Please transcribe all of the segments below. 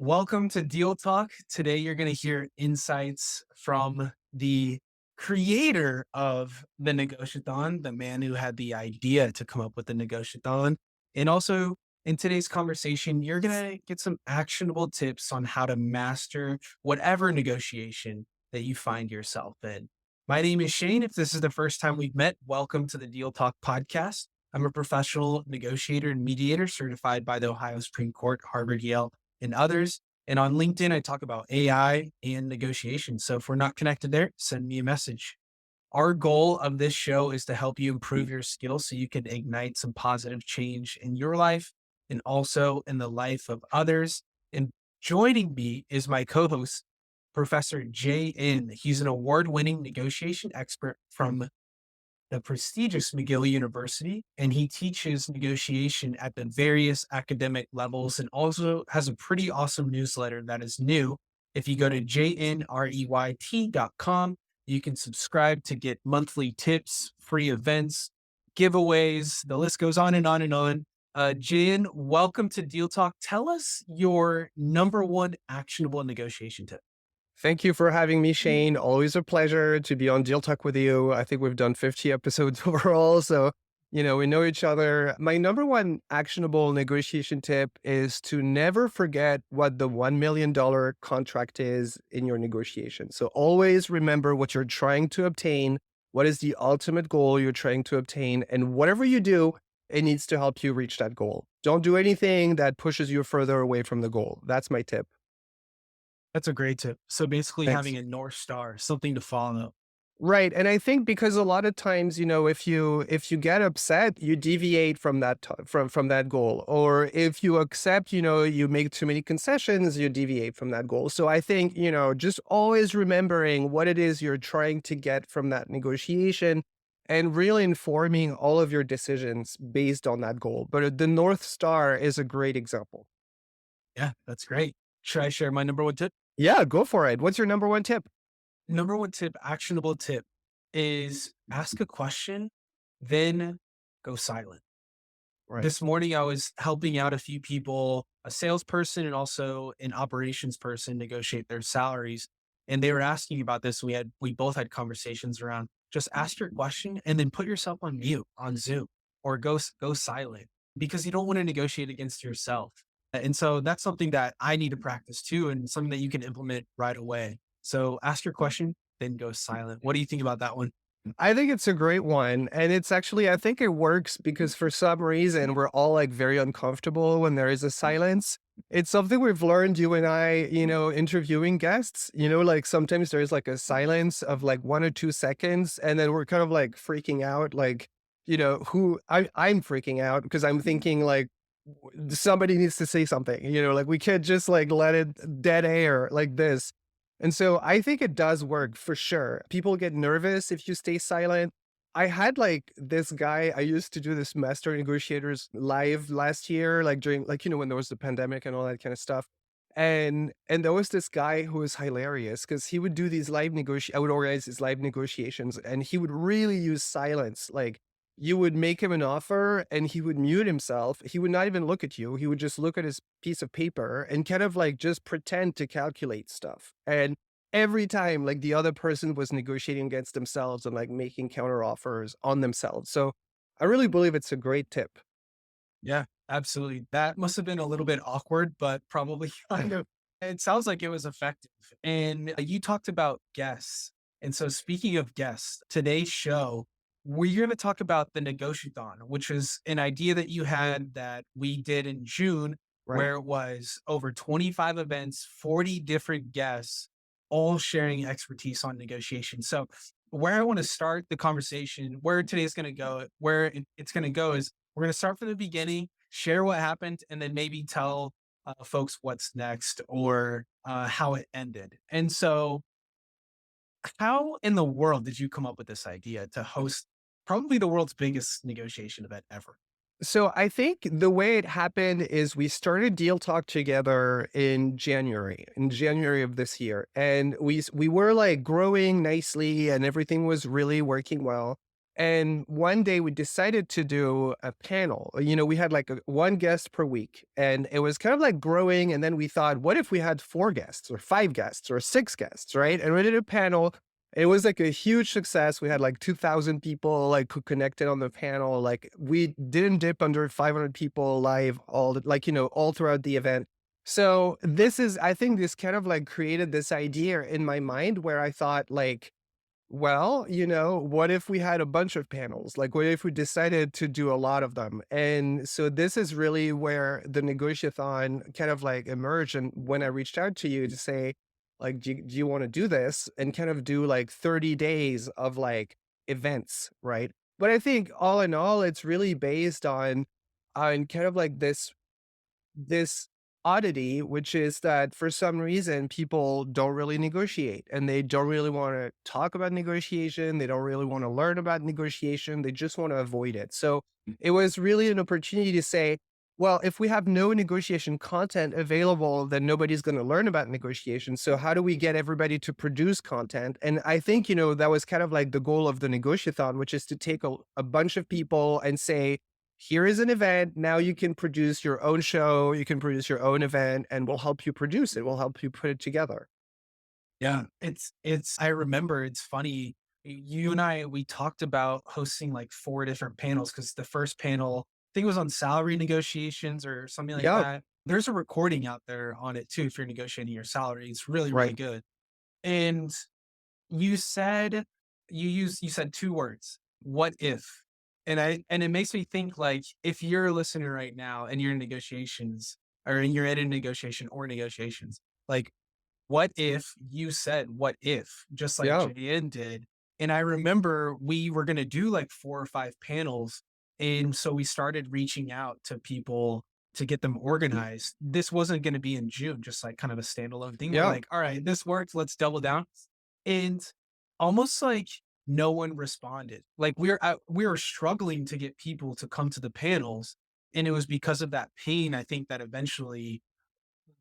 Welcome to Deal Talk. Today, you're going to hear insights from the creator of the Negotiathon, the man who had the idea to come up with the Negotiathon. And also, in today's conversation, you're going to get some actionable tips on how to master whatever negotiation that you find yourself in. My name is Shane. If this is the first time we've met, welcome to the Deal Talk podcast. I'm a professional negotiator and mediator certified by the Ohio Supreme Court, Harvard, Yale, and others. And on LinkedIn, I talk about AI and negotiation. So if we're not connected there, send me a message. Our goal of this show is to help you improve your skills so you can ignite some positive change in your life and also in the life of others. And joining me is my co-host, Professor J.N. He's an award-winning negotiation expert from the prestigious McGill University, and he teaches negotiation at the various academic levels and also has a pretty awesome newsletter that is new. If you go to jnreyt.com, you can subscribe to get monthly tips, free events, giveaways. The list goes on and on and on. Jan, welcome to Deal Talk. Tell us your number one actionable negotiation tip. Thank you for having me, Shane. Always a pleasure to be on Deal Talk with you. I think we've done 50 episodes overall, so we know each other. My number one actionable negotiation tip is to never forget what the $1 million contract is in your negotiation. So always remember what you're trying to obtain, what is the ultimate goal you're trying to obtain, and whatever you do, it needs to help you reach that goal. Don't do anything that pushes you further away from the goal. That's my tip. That's a great tip. So basically Thanks. having a North Star, something to follow. Right. And I think because a lot of times, if you get upset, you deviate from from that goal. Or if you accept, you make too many concessions, you deviate from that goal. So I think, just always remembering what it is you're trying to get from that negotiation and really informing all of your decisions based on that goal. But the North Star is a great example. Yeah, that's great. Should I share my number one tip? Yeah, go for it. What's your number one tip? Number one tip, actionable tip is ask a question, then go silent. Right. This morning, I was helping out a few people, a salesperson and also an operations person negotiate their salaries. And they were asking about this. We both had conversations around just ask your question and then put yourself on mute on Zoom or go silent because you don't want to negotiate against yourself. And so that's something that I need to practice too, and something that you can implement right away. So ask your question, then go silent. What do you think about that one? I think it's a great one. And it's actually, I think it works because for some reason, we're all like very uncomfortable when there is a silence. It's something we've learned, you and I, interviewing guests, like sometimes there's like a silence of like 1 or 2 seconds, and then we're kind of like freaking out, like, I'm freaking out because I'm thinking like somebody needs to say something, like we can't just like let it dead air like this. And so I think it does work for sure. People get nervous if you stay silent. I had like this guy, I used to do this master negotiators live last year, like during like, when there was the pandemic and all that kind of stuff. And there was this guy who was hilarious because he would do these I would organize these live negotiations and he would really use silence. Like you would make him an offer and he would mute himself. He would not even look at you. He would just look at his piece of paper and kind of like just pretend to calculate stuff. And every time like the other person was negotiating against themselves and like making counter offers on themselves. So I really believe it's a great tip. Yeah, absolutely. That must have been a little bit awkward, but probably kind of, it sounds like it was effective. And you talked about guests. And so speaking of guests, today's show, we're going to talk about the Negotiathon, which is an idea that you had that we did in June, Right. where it was over 25 events, 40 different guests, all sharing expertise on negotiation. So where I want to start the conversation, where today's going to go, it's going to go is we're going to start from the beginning, share what happened, and then maybe tell folks what's next or how it ended. And so, how in the world did you come up with this idea to host probably the world's biggest negotiation event ever? So I think the way it happened is we started Deal Talk together in January of this year, and we were like growing nicely, and everything was really working well. And one day we decided to do a panel. We had like one guest per week, and it was kind of like growing. And then we thought, what if we had four guests or five guests or six guests, right? And we did a panel. It was like a huge success. We had like 2,000 people like who connected on the panel. Like we didn't dip under 500 people live all throughout the event. So I think this kind of like created this idea in my mind where I thought like, well, what if we had a bunch of panels? Like, what if we decided to do a lot of them? And so this is really where the Negotiathon kind of like emerged. And when I reached out to you to say, like, do you want to do this and kind of do like 30 days of like events, right? But I think all in all, it's really based on kind of like this oddity, which is that for some reason people don't really negotiate and they don't really want to talk about negotiation. They don't really want to learn about negotiation. They just want to avoid it. So it was really an opportunity to say, well, if we have no negotiation content available, then nobody's going to learn about negotiation. So how do we get everybody to produce content? And I think, that was kind of like the goal of the Negotiathon, which is to take a bunch of people and say, here is an event. Now you can produce your own show. You can produce your own event and we'll help you produce it. We'll help you put it together. Yeah, I remember it's funny. You and I, we talked about hosting like 4 different panels because the first panel, I think it was on salary negotiations or something like Yeah. that. There's a recording out there on it too if you're negotiating your salary. It's really, really Right. good. And you said you said 2 words, "What if?" And it makes me think, like, if you're a listener right now and you're in negotiations or you're in a negotiation or negotiations, like, what if you said, "What if?" Just like Yeah. JN did, and I remember we were gonna do, like, 4 or 5 panels, and so we started reaching out to people to get them organized. This wasn't gonna be in June, just, like, kind of a standalone thing. We're Yeah. like, "Alright, this worked, let's double down." And almost like no one responded. Like, we were struggling to get people to come to the panels, and it was because of that pain, I think, that eventually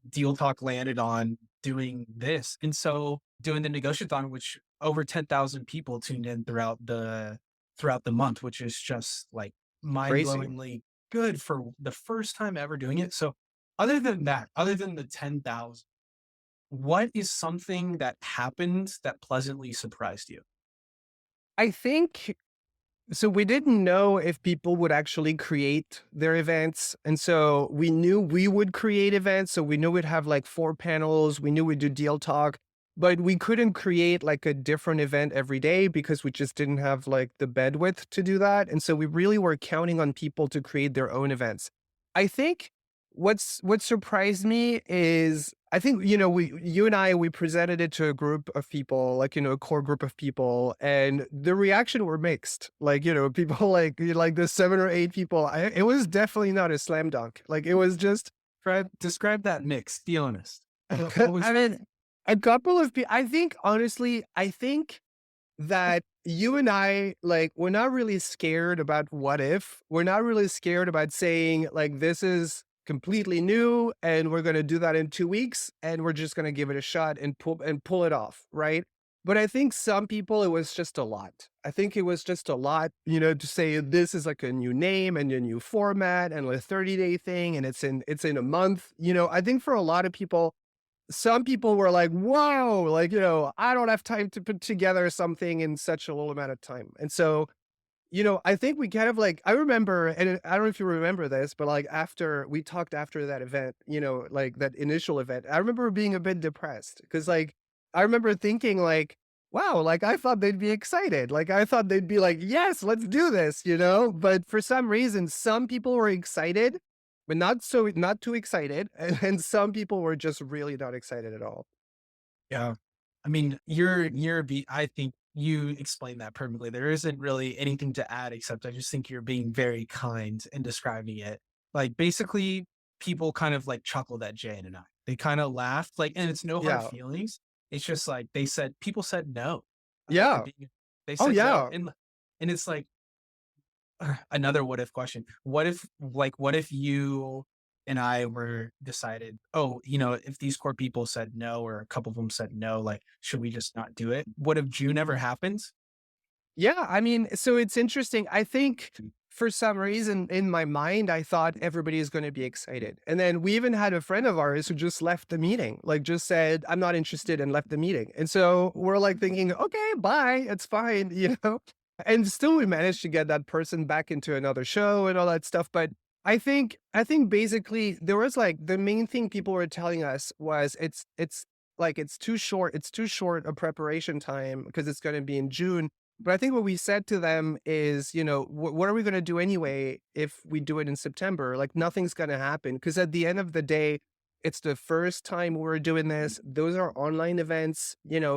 Deal Talk landed on doing this. And so doing the Negotiathon, which over 10,000 people tuned in throughout the month, which is just like Crazy. mind-blowingly good for the first time ever doing it. So other than the 10,000, what is something that happened that pleasantly surprised you? I think so. We didn't know if people would actually create their events. And so we knew we would create events. So we knew we'd have like four panels. We knew we'd do deal talk, but we couldn't create like a different event every day because we just didn't have like the bandwidth to do that. And so we really were counting on people to create their own events. I think what surprised me is I think, you and I, we presented it to a group of people, like, a core group of people, and the reaction were mixed. Like, people like the 7 or 8 people, it was definitely not a slam dunk. Like, it was just, Describe that mix, be honest. What I was mean, a couple of people, I think, honestly, I think that you and I, like, we're not really scared about what if. We're not really scared about saying, like, this is completely new and we're going to do that in 2 weeks and we're just going to give it a shot and pull it off. Right. But I think some people, it was just a lot. I think it was just a lot, to say this is like a new name and a new format and a 30-day thing. And it's in a month. I think for a lot of people, some people were like, "Whoa, like, I don't have time to put together something in such a little amount of time." And so, I think we kind of like I remember, and I don't know if you remember this, but like after we talked after that event, like that initial event, I remember being a bit depressed because like I remember thinking like, wow, like I thought they'd be excited. Like I thought they'd be like, yes, let's do this, But for some reason, some people were excited, but not too excited. And some people were just really not excited at all. Yeah. I mean, I think you explained that perfectly. There isn't really anything to add except I just think you're being very kind in describing it. Like basically people kind of like chuckled at Jane and I. They kind of laughed, like, and it's no hard Yeah. feelings. It's just like people said no. Yeah. They Oh said no. yeah. And it's like another what if question. What if you and I were decided, oh, if these core people said no, or a couple of them said no, like, should we just not do it? What if June ever happens? Yeah, I mean, so it's interesting. I think for some reason in my mind, I thought everybody is going to be excited. And then we even had a friend of ours who just left the meeting, like just said, I'm not interested and left the meeting. And so we're like thinking, okay, bye, it's fine, And still we managed to get that person back into another show and all that stuff. But I think basically there was like the main thing people were telling us was it's like it's too short a preparation time because it's going to be in June, but I think what we said to them is, what are we going to do anyway if we do it in September? Like nothing's going to happen because at the end of the day, it's the first time we're doing this. Those are online events.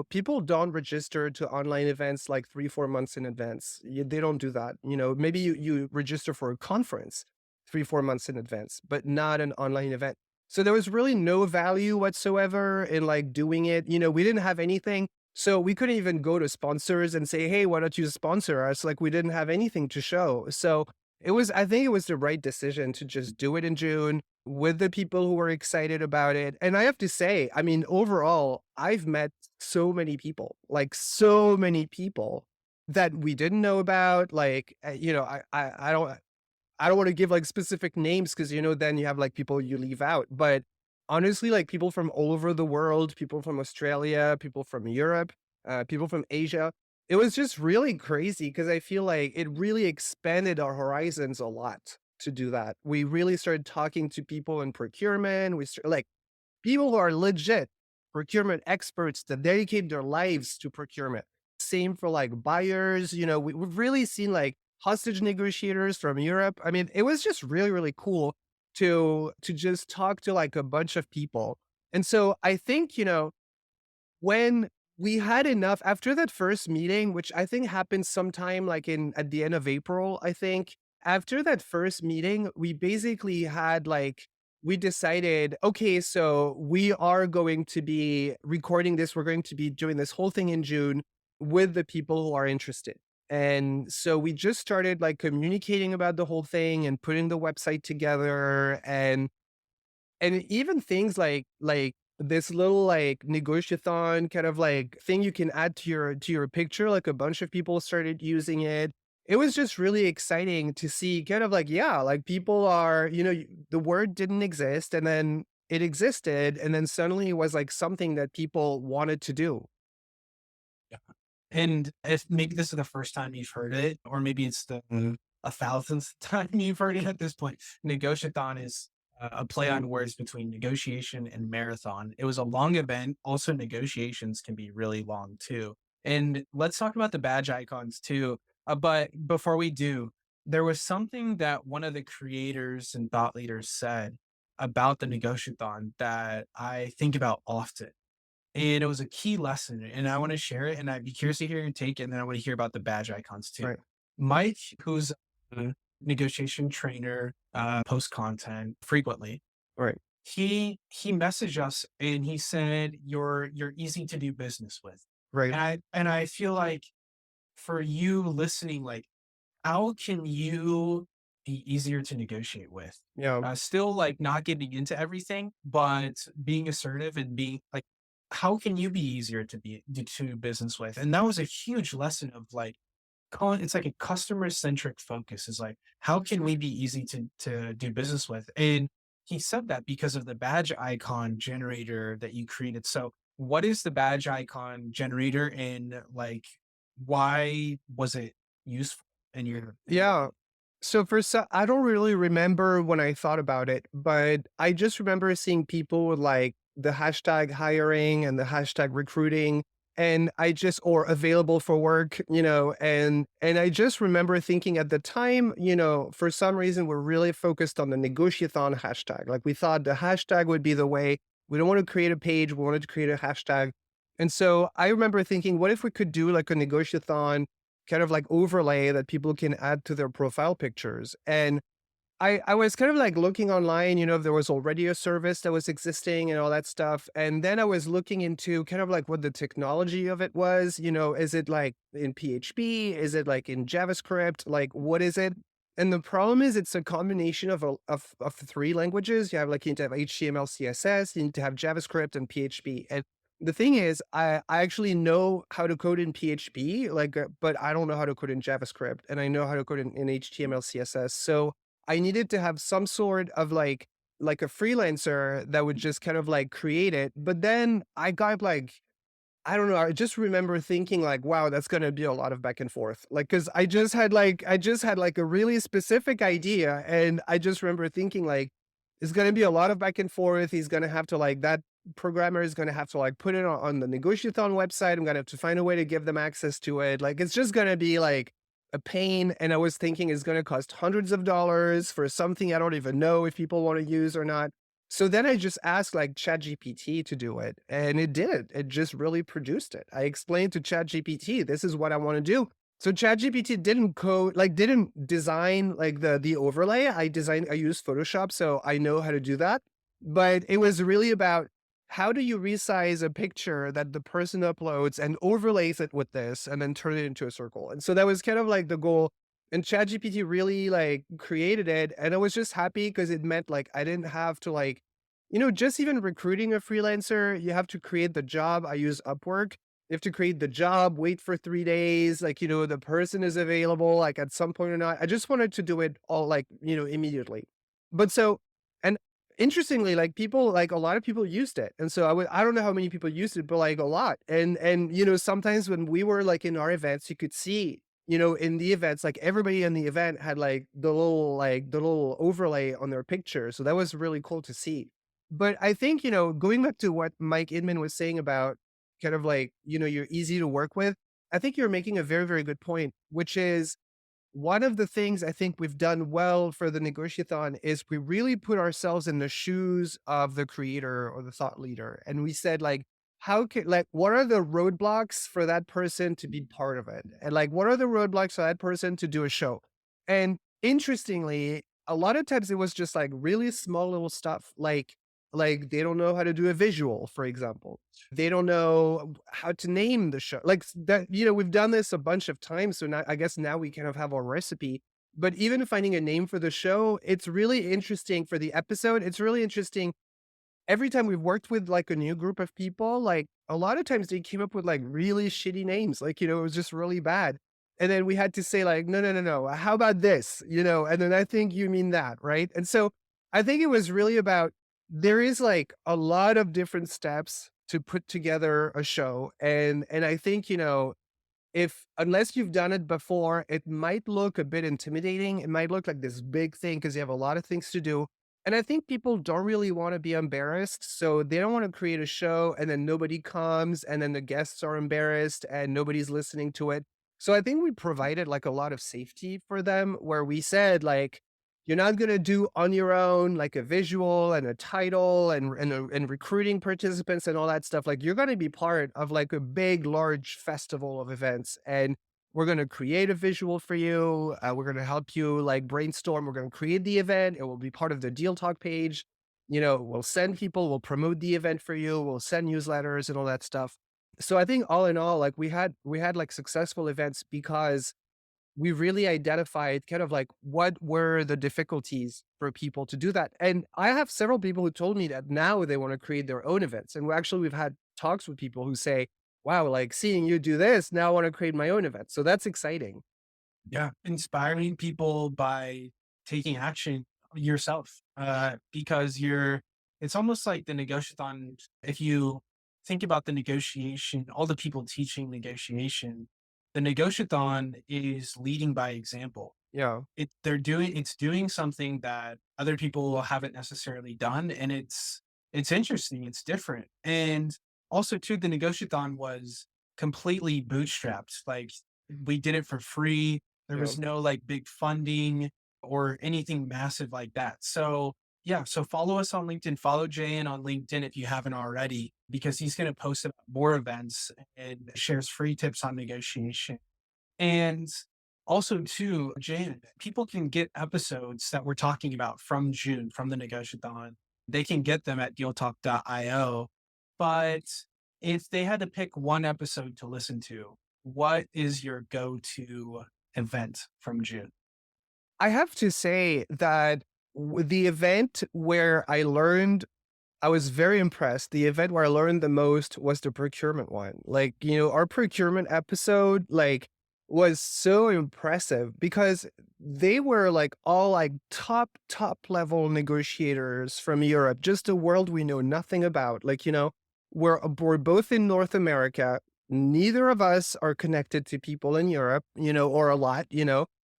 People don't register to online events like 3, 4 months in advance. They don't do that. Maybe you register for a conference 3, 4 months in advance, but not an online event. So there was really no value whatsoever in like doing it. We didn't have anything. So we couldn't even go to sponsors and say, hey, why don't you sponsor us? Like we didn't have anything to show. So I think it was the right decision to just do it in June with the people who were excited about it. And I have to say, I mean, overall, I've met so many people that we didn't know about. Like, I don't want to give like specific names because then you have like people you leave out. But honestly, like people from all over the world, people from Australia, people from Europe, people from Asia. It was just really crazy because I feel like it really expanded our horizons a lot to do that. We really started talking to people in procurement. Like people who are legit procurement experts that dedicate their lives to procurement. Same for like buyers. We've really seen like hostage negotiators from Europe. I mean, it was just really, really cool to just talk to like a bunch of people. And so I think, when we had enough after that first meeting, which I think happened sometime like in at the end of April, I think. After that first meeting, we basically had like we decided, okay, so we are going to be recording this. We're going to be doing this whole thing in June with the people who are interested. And so we just started like communicating about the whole thing and putting the website together and even things like this little like negotiathon kind of like thing you can add to your picture, like a bunch of people started using it. It was just really exciting to see kind of like, yeah, like people are, the word didn't exist and then it existed and then suddenly it was like something that people wanted to do. Yeah. And if maybe this is the first time you've heard it, or maybe it's the 1,000th time you've heard it at this point, Negotiathon is a play on words between negotiation and marathon. It was a long event. Also, negotiations can be really long too. And let's talk about the badge icons too. But before we do, there was something that one of the creators and thought leaders said about the Negotiathon that I think about often, and it was a key lesson, and I wanna share it, and I'd be curious to hear your take, and then I wanna hear about the badge icons too. Right. Mike, who's a negotiation trainer, posts content frequently. Right. He messaged us and he said, "You're easy to do business with." Right. And I feel like for you listening, like, how can you be easier to negotiate with? Yeah. Still, like, not getting into everything, but being assertive and being like, how can you be easier to do business with? And that was a huge lesson of like, it's like a customer centric focus. Is like, how can we be easy to do business with? And he said that because of the badge icon generator that you created. So, what is the badge icon generator, and like, why was it useful in your Yeah. So I don't really remember when I thought about it, but I just remember seeing people with like the hashtag hiring and the hashtag recruiting and or available for work, and I just remember thinking at the time, for some reason we're really focused on the negotiathon hashtag. Like we thought the hashtag would be the way. We don't want to create a page, we wanted to create a hashtag. And so I remember thinking, what if we could do like a negotiathon kind of like overlay that people can add to their profile pictures. And I was kind of like looking online, if there was already a service that was existing and all that stuff. And then I was looking into kind of like what the technology of it was, is it like in PHP? Is it like in JavaScript? Like, what is it? And the problem is it's a combination of three languages. You need to have HTML, CSS, you need to have JavaScript and PHP. And The thing is, I actually know how to code in PHP, like, but I don't know how to code in JavaScript, and I know how to code in HTML, CSS. So I needed to have some sort of like a freelancer that would just kind of like create it. But then I got like I don't know. I just remember thinking like, wow, that's gonna be a lot of back and forth. Like, cause I just had like a really specific idea. And I just remember thinking like, it's gonna be a lot of back and forth. He's gonna have to like that programmer is gonna have to like put it on the Negotiathon website. I'm gonna have to find a way to give them access to it. Like it's just gonna be like a pain. And I was thinking it's gonna cost hundreds of dollars for something I don't even know if people want to use or not. So then I just asked like ChatGPT to do it, and it did it. It just really produced it. I explained to ChatGPT, this is what I want to do. So ChatGPT didn't code, like didn't design like the overlay. I use Photoshop, so I know how to do that. But it was really about how do you resize a picture that the person uploads and overlays it with this and then turn it into a circle. And so that was kind of like the goal, and ChatGPT really like created it. And I was just happy because it meant like I didn't have to like, just even recruiting a freelancer, you have to create the job. I use Upwork. You have to create the job, wait for 3 days, like, the person is available, like at some point or not. I just wanted to do it all like, immediately. But so, and interestingly, like people, like a lot of people used it. And so I don't know how many people used it, but like a lot. And, sometimes when we were like in our events, you could see in the events, like everybody in the event had like the little overlay on their picture. So that was really cool to see. But I think, going back to what Mike Inman was saying about kind of like, you're easy to work with, I think you're making a very, very good point, which is one of the things I think we've done well for the Negotiathon is we really put ourselves in the shoes of the creator or the thought leader. And we said, like, what are the roadblocks for that person to be part of it? And like, what are the roadblocks for that person to do a show? And interestingly, a lot of times it was just like really small little stuff, like they don't know how to do a visual, for example. They don't know how to name the show. Like that, we've done this a bunch of times. So now I guess now we kind of have our recipe. But even finding a name for the show, it's really interesting for the episode. It's really interesting every time we've worked with like a new group of people, like a lot of times they came up with like really shitty names. Like, it was just really bad. And then we had to say like, no, no, no, no. How about this? And then I think you mean that, right? And so I think it was really about there is like a lot of different steps to put together a show. And I think, if unless you've done it before, it might look a bit intimidating. It might look like this big thing because you have a lot of things to do. And I think people don't really want to be embarrassed. So they don't want to create a show and then nobody comes and then the guests are embarrassed and nobody's listening to it. So I think we provided like a lot of safety for them where we said, like, you're not going to do on your own like a visual and a title and recruiting participants and all that stuff. Like you're going to be part of like a big, large festival of events, and we're going to create a visual for you. We're going to help you like brainstorm. We're going to create the event. It will be part of the deal talk page. We'll send people, we'll promote the event for you. We'll send newsletters and all that stuff. So I think all in all, like we had like successful events because we really identified kind of like what were the difficulties for people to do that. And I have several people who told me that now they want to create their own events. And we've had talks with people who say, wow, like seeing you do this, now I want to create my own event. So that's exciting. Yeah, inspiring people by taking action yourself, because it's almost like the negotiathon. If you think about the negotiation, all the people teaching negotiation, the negotiathon is leading by example. Yeah. It's doing something that other people haven't necessarily done, and it's interesting, it's different. And also too, the negotiathon was completely bootstrapped. Like we did it for free. There Yeah. was no like big funding or anything massive like that. So yeah, so follow us on LinkedIn, follow Jayan on LinkedIn if you haven't already, because he's going to post about more events and shares free tips on negotiation. And also too, Jan, people can get episodes that we're talking about from June, from the Negotiathon. They can get them at dealtalk.io. But if they had to pick one episode to listen to, what is your go-to event from June? I have to say that the event where I learned I was very impressed. The event where I learned the most was the procurement one. Like, our procurement episode, like, was so impressive because they were like all like top level negotiators from Europe, just a world we know nothing about. Like, we're both in North America. Neither of us are connected to people in Europe, or a lot.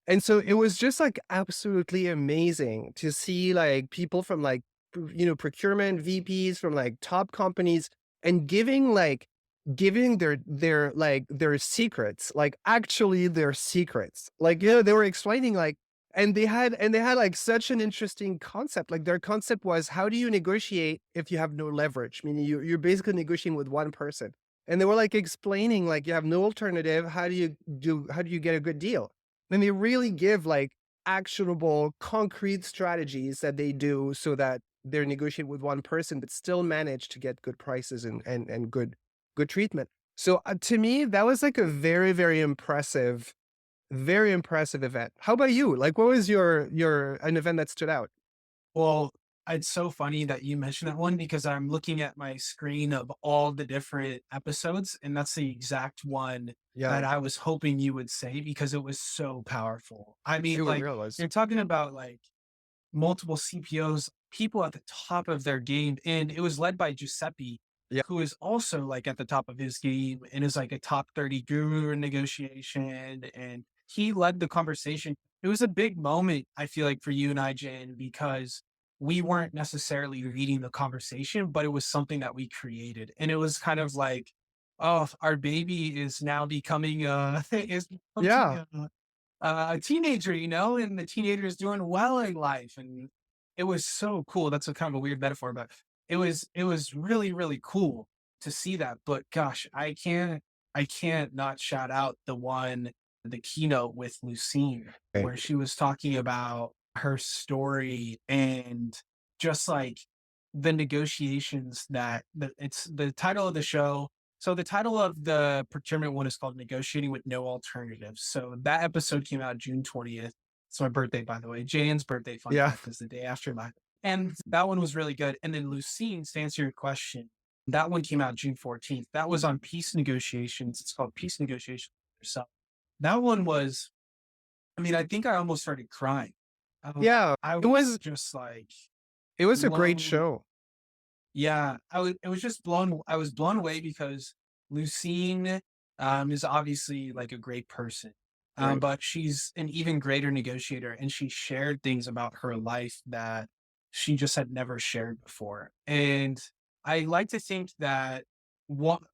And so it was just like absolutely amazing to see like people from like procurement VPs from like top companies and giving their secrets, like actually their secrets. Like, they were explaining like, and they had like such an interesting concept. Like their concept was, how do you negotiate if you have no leverage? Meaning you're basically negotiating with one person. And they were like explaining like you have no alternative. How do you get a good deal? And they really give like actionable, concrete strategies that they do so that they're negotiating with one person, but still manage to get good prices and good treatment. So to me, that was like a very impressive event. How about you? Like, what was your an event that stood out? Well, it's so funny that you mentioned that one because I'm looking at my screen of all the different episodes, and that's the exact one Yeah, that I was hoping you would say because it was so powerful. I mean, it like, really was. you're talking about like multiple CPOs, people at the top of their game, and it was led by Giuseppe, Yeah, who is also like at the top of his game and is like a top 30 guru in negotiation. And he led the conversation. It was a big moment, I feel like, for you and I, Jan, because we weren't necessarily leading the conversation, but it was something that we created. And it was kind of like, oh, our baby is now becoming is becoming yeah, a teenager, and the teenager is doing well in life, and it was so cool. That's a kind of a weird metaphor, but it was really really cool to see that. But gosh, I can't not shout out the keynote with Lucine, right. where she was talking about her story and just like the negotiations it's the title of the show. So the title of the procurement one is called Negotiating with No Alternatives. So that episode came out June 20th. It's my birthday, by the way. Jan's birthday, fun Yeah, fact, is the day after mine. And that one was really good. And then Lucine, to answer your question, that one came out June 14th. That was on peace negotiations. It's called Peace Negotiations. So that one was, I mean, I think I almost started crying. yeah. I It was was just like it was a great blown. show. Yeah, it was just I was blown away because Lucine, is obviously like a great person, Right. but she's an even greater negotiator, and she shared things about her life that she just had never shared before. And I like to think that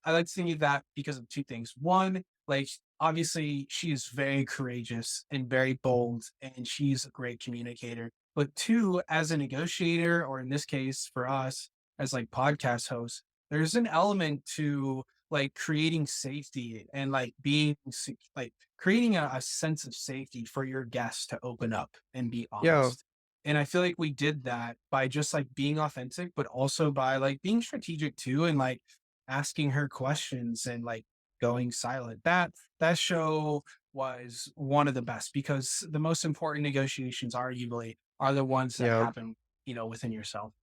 I like to think that because of two things. One, like obviously she is very courageous and very bold, and she's a great communicator. But two, as a negotiator, or in this case for us, as like podcast hosts, there's an element to like creating safety and like like creating a sense of safety for your guests to open up and be Yeah, honest. And I feel like we did that by just like being authentic, but also by like being strategic too, and like asking her questions and like going silent. That show was one of the best because the most important negotiations arguably are the ones that yeah. happen, within yourself.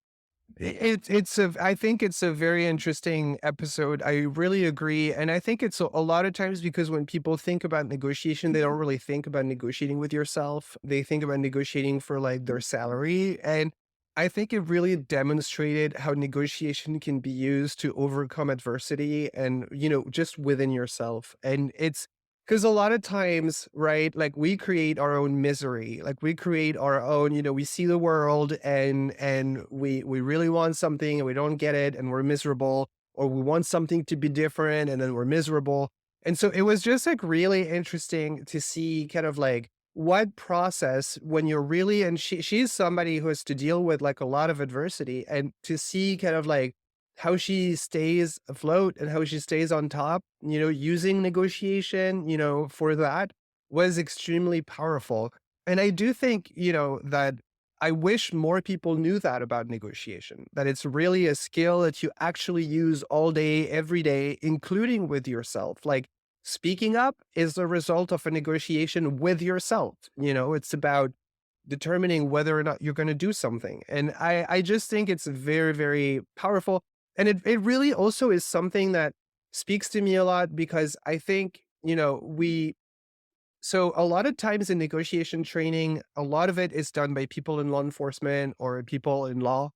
I think it's a very interesting episode. I really agree. And I think it's a lot of times because when people think about negotiation, they don't really think about negotiating with yourself. They think about negotiating for like their salary. And I think it really demonstrated how negotiation can be used to overcome adversity and, just within yourself. And it's because a lot of times, right, like we create our own misery, like we create our own, we see the world and we really want something and we don't get it and we're miserable, or we want something to be different and then we're miserable. And so it was just like really interesting to see kind of like what process when you're really, and she's somebody who has to deal with like a lot of adversity, and to see kind of like how she stays afloat and how she stays on top, using negotiation, for that was extremely powerful. And I do think, that I wish more people knew that about negotiation, that it's really a skill that you actually use all day, every day, including with yourself. Like speaking up is the result of a negotiation with yourself. It's about determining whether or not you're going to do something. And I just think it's very, very powerful. And it really also is something that speaks to me a lot because I think, so a lot of times in negotiation training, a lot of it is done by people in law enforcement or people in law,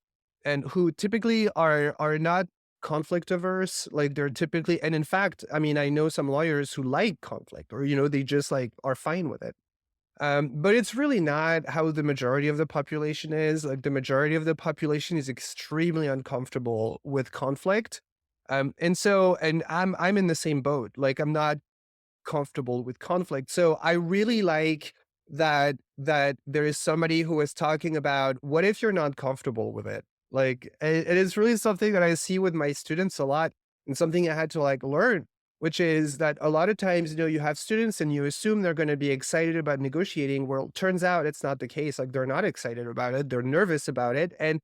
and who typically are not conflict averse. Like they're typically, and in fact, I mean, I know some lawyers who like conflict, or they just like are fine with it. But it's really not how the majority of the population is. Like the majority of the population is extremely uncomfortable with conflict. And I'm in the same boat. Like I'm not comfortable with conflict. So I really like that there is somebody who is talking about what if you're not comfortable with it? Like it is really something that I see with my students a lot, and something I had to like learn, which is that a lot of times, you have students and you assume they're going to be excited about negotiating. Well, it turns out it's not the case. Like they're not excited about it. They're nervous about it. And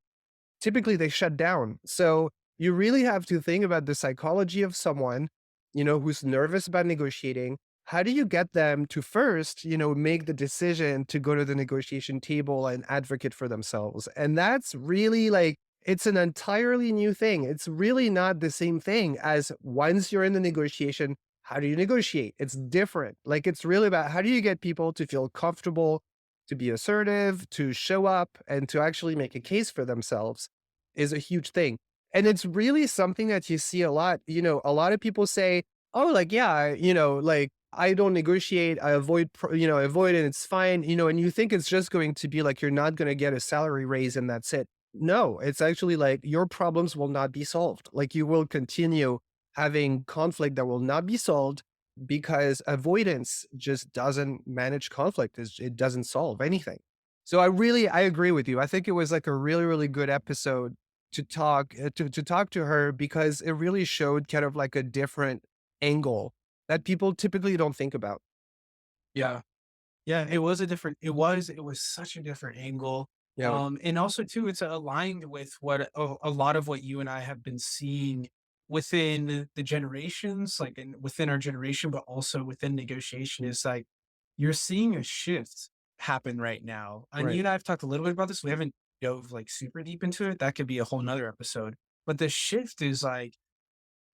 typically they shut down. So you really have to think about the psychology of someone, who's nervous about negotiating. How do you get them to first, make the decision to go to the negotiation table and advocate for themselves? And that's really like, it's an entirely new thing. It's really not the same thing as once you're in the negotiation. How do you negotiate? It's different. Like it's really about how do you get people to feel comfortable, to be assertive, to show up, and to actually make a case for themselves is a huge thing. And it's really something that you see a lot. A lot of people say, oh, like, yeah, like I don't negotiate. I avoid, avoid and it's fine, and you think it's just going to be like you're not going to get a salary raise and that's it. No, it's actually like your problems will not be solved. Like you will continue having conflict that will not be solved because avoidance just doesn't manage conflict. It doesn't solve anything. So I agree with you. I think it was like a really, really good episode to talk to her because it really showed kind of like a different angle that people typically don't think about. Yeah. Yeah, it was such a different angle. Yeah, And also too, it's aligned with what a lot of what you and I have been seeing within the generations, like within our generation, but also within negotiation is like you're seeing a shift happen right now. And you right, and I have talked a little bit about this. We haven't dove like super deep into it. That could be a whole nother episode. But the shift is like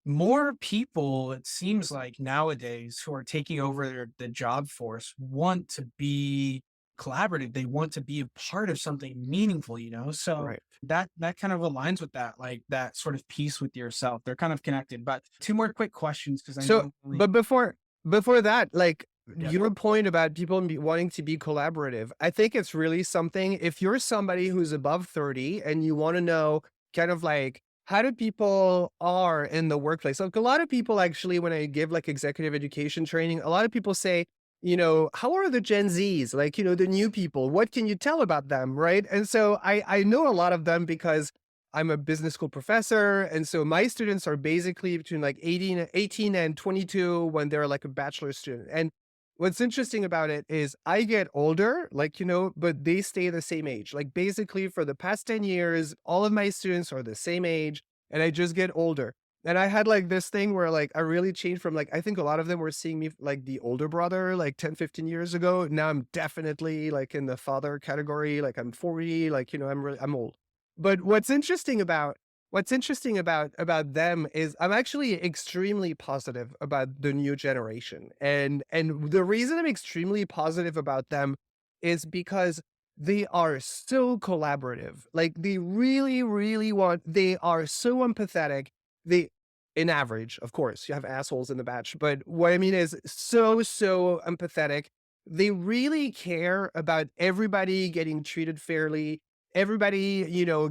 more people, it seems like nowadays, who are taking over the job force want to be collaborative. They want to be a part of something meaningful, you know? So right. that kind of aligns with that, like that sort of peace with yourself. They're kind of connected. But two more quick questions because I So, know only. but before that, like Yeah. your point about people wanting to be collaborative, I think it's really something. If you're somebody who's above 30 and you want to know kind of like how do people are in the workplace? Like a lot of people actually, when I give like executive education training, a lot of people say, how are the Gen Zs? Like, the new people, what can you tell about them? Right. And so I know a lot of them because I'm a business school professor. And so my students are basically between like 18 and 22 when they're like a bachelor student. And what's interesting about it is I get older, like, but they stay the same age. Like basically for the past 10 years, all of my students are the same age and I just get older. And I had like this thing where like I really changed from like, I think a lot of them were seeing me like the older brother like 10, 15 years ago. Now I'm definitely like in the father category. Like I'm 40, like, I'm old. But what's interesting about them is I'm actually extremely positive about the new generation. And the reason I'm extremely positive about them is because they are so collaborative. Like they really, really they are so empathetic. They in average, of course, you have assholes in the batch, but what I mean is so empathetic. They really care about everybody getting treated fairly, everybody,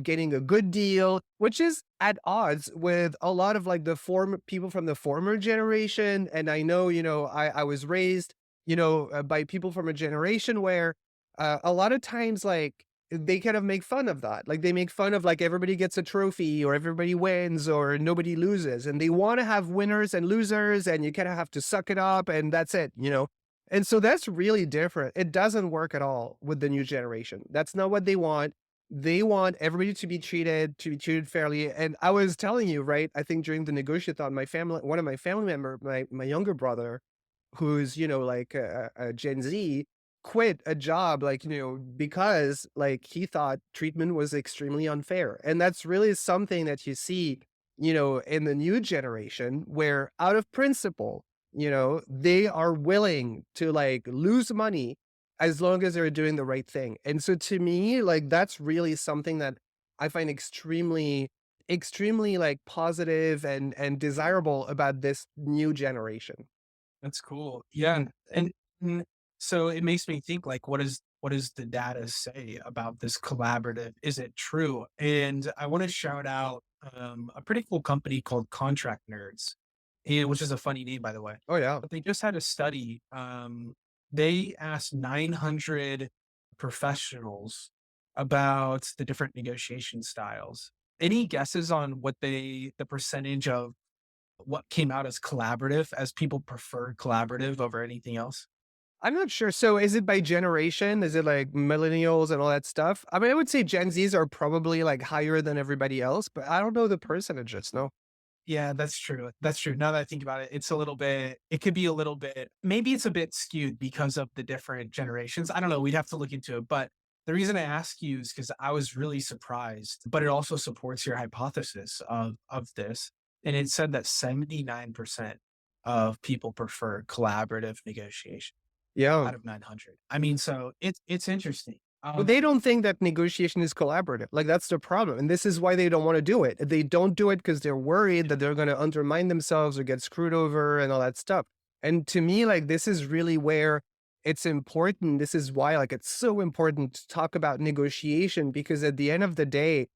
getting a good deal, which is at odds with a lot of like the former people from the former generation. And I know, I was raised, by people from a generation where a lot of times, like, they kind of make fun of that. Like they make fun of like everybody gets a trophy or everybody wins or nobody loses. And they want to have winners and losers and you kind of have to suck it up and that's it. And so that's really different. It doesn't work at all with the new generation. That's not what they want. They want everybody to be treated fairly. And I was telling you, right? I think during the negotiathon, one of my family member, my younger brother, who's, like a Gen Z, quit a job, like, because like he thought treatment was extremely unfair. And that's really something that you see, in the new generation where out of principle, they are willing to like lose money as long as they're doing the right thing. And so to me, like that's really something that I find extremely like positive and desirable about this new generation. That's cool. Yeah, and so it makes me think like what does the data say about this collaborative? Is it true? And I want to shout out a pretty cool company called Contract Nerds, and which is a funny name by the way. Oh yeah. But they just had a study. They asked 900 professionals about the different negotiation styles. Any guesses on the percentage of what came out as collaborative, as people prefer collaborative over anything else? I'm not sure. So is it by generation? Is it like millennials and all that stuff? I mean, I would say Gen Zs are probably like higher than everybody else, but I don't know the percentages. No. Yeah, that's true. That's true. Now that I think about it, it could be a little bit, maybe it's a bit skewed because of the different generations. I don't know. We'd have to look into it. But the reason I ask you is because I was really surprised, but it also supports your hypothesis of this. And it said that 79% of people prefer collaborative negotiation Yeah. out of 900. I mean, so it's interesting. But they don't think that negotiation is collaborative. Like that's the problem. And this is why they don't want to do it. They don't do it because they're worried that they're going to undermine themselves or get screwed over and all that stuff. And to me, like this is really where it's important. This is why like it's so important to talk about negotiation because at the end of the day,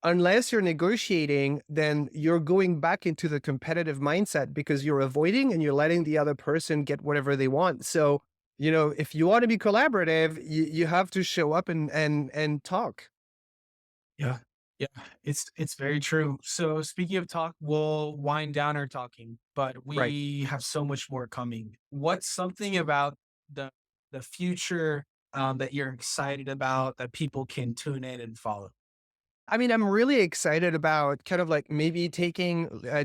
unless you're negotiating, then you're going back into the competitive mindset because you're avoiding and you're letting the other person get whatever they want. So, if you want to be collaborative, you have to show up and talk. Yeah. Yeah. It's very true. So speaking of talk, we'll wind down our talking, but Right. we have so much more coming. What's something about the the future that you're excited about that people can tune in and follow? I mean, I'm really excited about kind of like maybe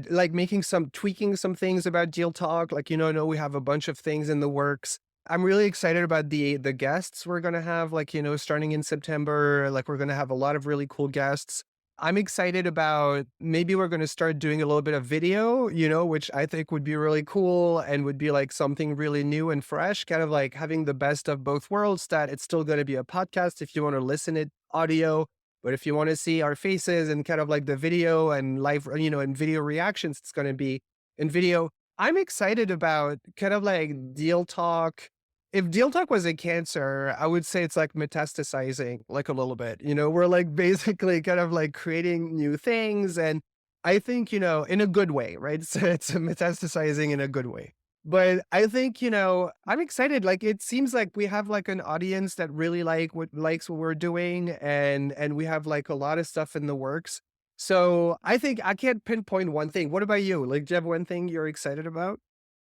like making tweaking some things about Deal Talk. Like, I know we have a bunch of things in the works. I'm really excited about the guests we're gonna have, like, starting in September. Like, we're gonna have a lot of really cool guests. I'm excited about maybe we're gonna start doing a little bit of video, which I think would be really cool and would be like something really new and fresh, kind of like having the best of both worlds, that it's still gonna be a podcast if you want to listen it audio, but if you want to see our faces and kind of like the video and live, and video reactions, it's going to be in video. I'm excited about kind of like Deal Talk. If Deal Talk was a cancer, I would say it's like metastasizing like a little bit. We're like basically kind of like creating new things. And I think, in a good way, right? So it's metastasizing in a good way. But I think, I'm excited. Like it seems like we have like an audience that really likes what we're doing and we have like a lot of stuff in the works. So I think I can't pinpoint one thing. What about you? Like do you have one thing you're excited about?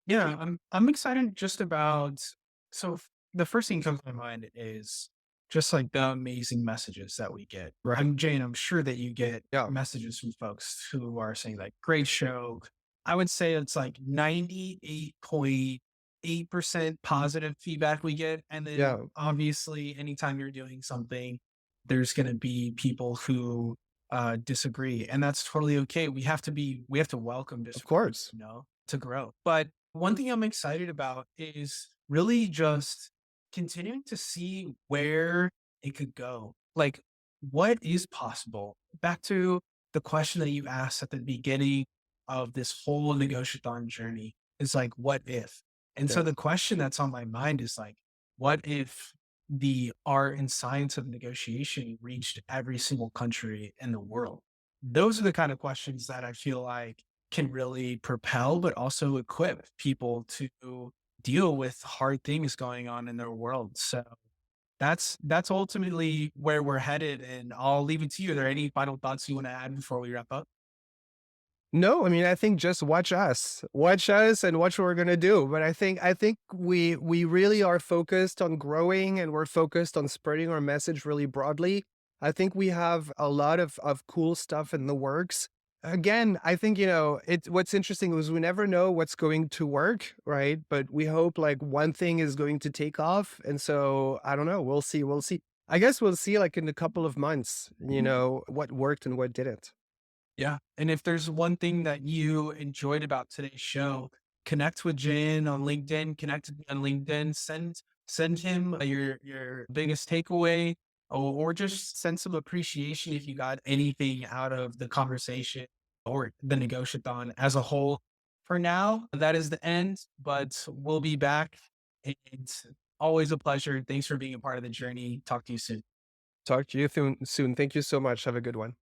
Yeah, I'm excited just about the first thing that comes to my mind is just like the amazing messages that we get. Right. I'm sure that you get Yeah. messages from folks who are saying like great show. I would say it's like 98.8% positive feedback we get. And then Yeah. obviously anytime you're doing something, there's gonna be people who disagree. And that's totally okay. We have to welcome Of disagreement, course. to grow. But one thing I'm excited about is really just continuing to see where it could go. Like, what is possible? Back to the question that you asked at the beginning of this whole negotiathon journey is like, what if? And Yeah. so the question that's on my mind is like, what if the art and science of negotiation reached every single country in the world? Those are the kind of questions that I feel like can really propel, but also equip people to deal with hard things going on in their world. So that's ultimately where we're headed. And I'll leave it to you. Are there any final thoughts you want to add before we wrap up? No, I mean, I think just watch us and watch what we're going to do. But I think we really are focused on growing and we're focused on spreading our message really broadly. I think we have a lot of cool stuff in the works. Again, I think, it's what's interesting is we never know what's going to work, right? But we hope like one thing is going to take off. And so I don't know. We'll see. We'll see. I guess we'll see like in a couple of months, what worked and what didn't. Yeah. And if there's one thing that you enjoyed about today's show, connect with Jan on LinkedIn, connect with me on LinkedIn, send him your biggest takeaway, or just send some appreciation if you got anything out of the conversation or the negotiathon as a whole. For now, that is the end, but we'll be back. It's always a pleasure. Thanks for being a part of the journey. Talk to you soon. Talk to you soon. Thank you so much. Have a good one.